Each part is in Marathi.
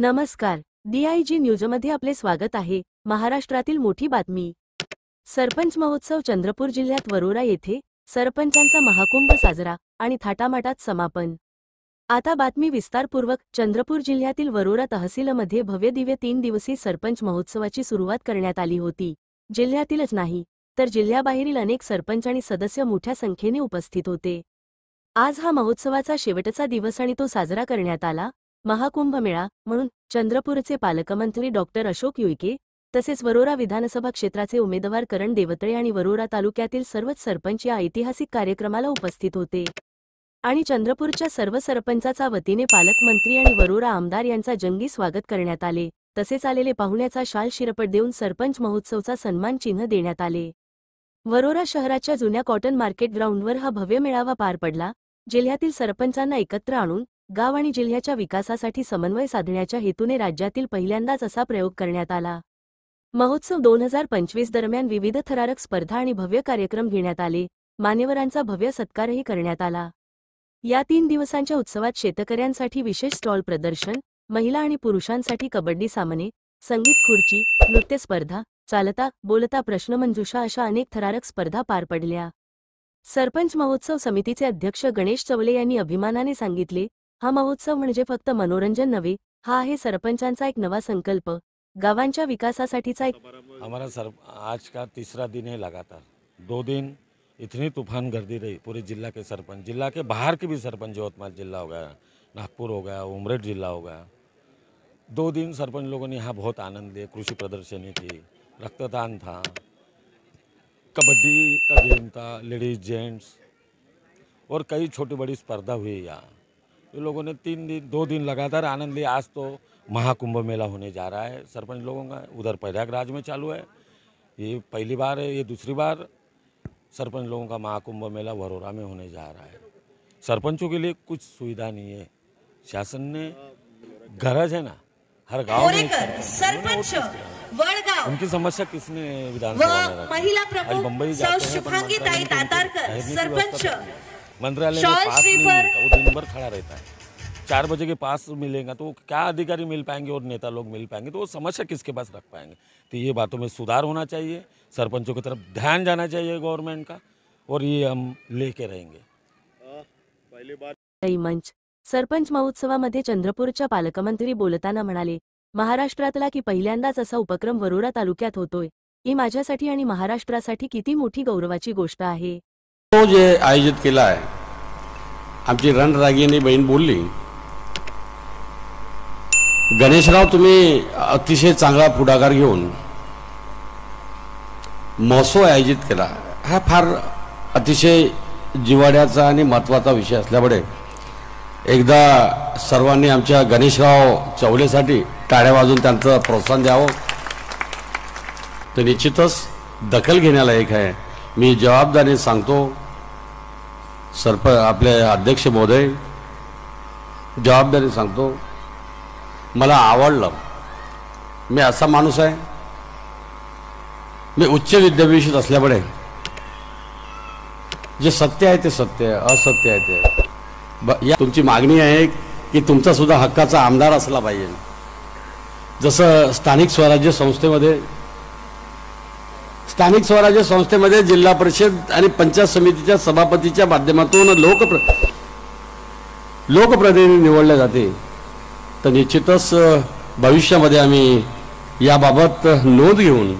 नमस्कार, DIG न्यूजमध्ये आपले स्वागत आहे। महाराष्ट्रातील मोठी बातमी। सरपंच महोत्सव चंद्रपूर जिल्ह्यात वरोरा येथे सरपंचांचा महाकुंभ साजरा आणि थाटामाटात समापन। आता बातमी विस्तारपूर्वक। चंद्रपूर जिल्ह्यातील वरोरा तहसीलमध्ये भव्यदिव्य 3 दिवसीय सरपंच महोत्सवाची सुरुवात करण्यात आली होती। जिल्ह्यातीलच नाही तर जिल्ह्याबाहेरील अनेक सरपंच आणि सदस्य मोठ्या संख्येने उपस्थित होते। आज हा महोत्सवाचा शेवटचा दिवस आणि तो साजरा करण्यात आला महाकुंभ मेळा म्हणून चंद्रपूरचे पालकमंत्री डॉक्टर अशोक उईके तसेच वरोरा विधानसभा क्षेत्राचे उमेदवार करण देवतळे आणि वरोरा तालुक्यातील सर्वच सरपंच या ऐतिहासिक कार्यक्रमाला उपस्थित होते आणि चंद्रपूरच्या सर्व सरपंचाचा वतीने पालकमंत्री आणि वरोरा आमदार यांचा जंगी स्वागत करण्यात आले। तसेच आलेले पाहुण्याचा शाल शिरपट देऊन सरपंच महोत्सवचा सन्मान चिन्ह देण्यात आले। वरोरा शहराच्या जुन्या कॉटन मार्केट ग्राउंडवर हा भव्य मेळावा पार पडला। जिल्ह्यातील सरपंचांना एकत्र आणून गाव आणि जिल्ह्याच्या विकासासाठी समन्वय साधण्याच्या हेतूने राज्यातील पहिल्यांदाच असा प्रयोग करण्यात आला। महोत्सव 2025 दरम्यान विविध थरारक स्पर्धा आणि भव्य कार्यक्रम घेण्यात आले। मान्यवरांचा भव्य सत्कारही करण्यात आला। या 3 दिवसांच्या उत्सवात शेतकऱ्यांसाठी विशेष स्टॉल प्रदर्शन, महिला आणि पुरुषांसाठी कबड्डी सामने, संगीत खुर्ची, नृत्य स्पर्धा, चालता बोलता प्रश्नमंजुषा अशा अनेक थरारक स्पर्धा पार पडल्या। सरपंच महोत्सव समितीचे अध्यक्ष गणेश चवले यांनी अभिमानाने सांगितले, हा महोत्सव म्हणजे फक्त मनोरंजन नव्हे, हा आहे सरपंचांचा एक नवा संकल्प, गावांच्या विकासासाठीचा एक। हमारा आज का तीसरा दिन है लगातार 2 दिन इतनी तूफान गर्दी रही पूरे जिला के सरपंच, जिला के बाहर के भी सरपंच, यवतमाल जिला हो गया, नागपुर हो गया, उमरेड जिला हो गया। 2 दिन सरपंच लोगों ने यहाँ बहुत आनंद लिया। कृषि प्रदर्शनी थी, रक्तदान था, कबड्डी का गेम था, लेडीज जेंट्स और कई छोटी बड़ी स्पर्धा हुई यहाँ। ये लोगों ने 2 दिन लगातार आनंद लिया। आज तो महाकुंभ मेला होने जा रहा है सरपंच लोगों का। उधर प्रयागराज में चालू है, ये पहली बार है, ये दूसरी बार सरपंच लोगों का महाकुंभ मेला वरोरा में होने जा रहा है। सरपंचों के लिए कुछ सुविधा नहीं है, शासन ने गरज है ना, हर गांव में सरपंच, उनकी समस्या किसने विधानसभा में रखी? आज मुंबई जाते हैं सरपंच मंत्रालय में पास नहीं मिलता, वो दिन भर खड़ा रहता है। 4 बजे के पास मिलेगा तो क्या अधिकारी मिल पाएंगे और नेता लोग मिल पाएंगे, तो वो समस्या किसके पास रख पाएंगे? तो ये बातों में सुधार होना चाहिए, सरपंचों की तरफ ध्यान जाना चाहिए गवर्नमेंट का, और ये हम लेके रहेंगे। पहली बार मंच सरपंच महोत्सवामध्ये चंद्रपूरच्या पालकमंत्री बोलताना म्हणाले, महाराष्ट्रातला की पहिल्यांदाच असा उपक्रम वरोरा तालुक्यात होतोय, ही माझ्यासाठी आणि महाराष्ट्रासाठी किती मोठी गौरवाची गोष्ट आहे। तो जे आयोजित केला आहे, आमची रणरागिणी बहीण बोलली, गणेशराव तुम्ही अतिशय चांगला पुढाकार घेऊन महोत्सव आयोजित केला, हा फार अतिशय जिव्हाळ्याचा आणि महत्त्वाचा विषय असल्यामुळे एकदा सर्वांनी आमच्या गणेशराव चवलेसाठी टाळ्या वाजवून त्यांचं प्रोत्साहन द्यावं। तर निश्चितच दखल घेण्यालायक आहे। मी जबाबदारीने सांगतो, आपले अध्यक्ष महोदय, जबाबदारी सांगतो, मला आवडलं। मी असा माणूस आहे, मी उच्च विद्याभ्यासित असल्यामुळे जे सत्य आहे ते सत्य आहे, असत्य आहे ते या तुमची मागणी आहे की तुमचा सुद्धा हक्काचा आमदार असला पाहिजे। जसं स्थानिक स्वराज्य संस्थेमध्ये जिल्हा परिषद आणि पंचायत समितीच्या सभापतीच्या माध्यमातून लोकप्रतिनिधी निवडले जाते, तर निश्चितच भविष्यामध्ये आम्ही याबाबत नोंद घेऊन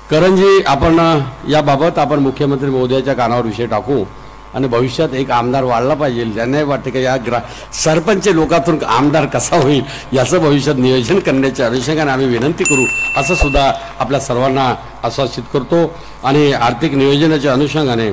करणजी आपण मुख्यमंत्री महोदयाच्या कानावर विषय टाकू आणि भविष्यात एक आमदार वाढला पाहिजे। ज्यांना वाटते की या सरपंच लोकातून आमदार कसा होईल याचं भविष्यात नियोजन करण्याच्या अनुषंगाने आम्ही विनंती करू, असं सुद्धा आपल्या सर्वांना आश्वासित करतो। आणि आर्थिक नियोजनाच्या अनुषंगाने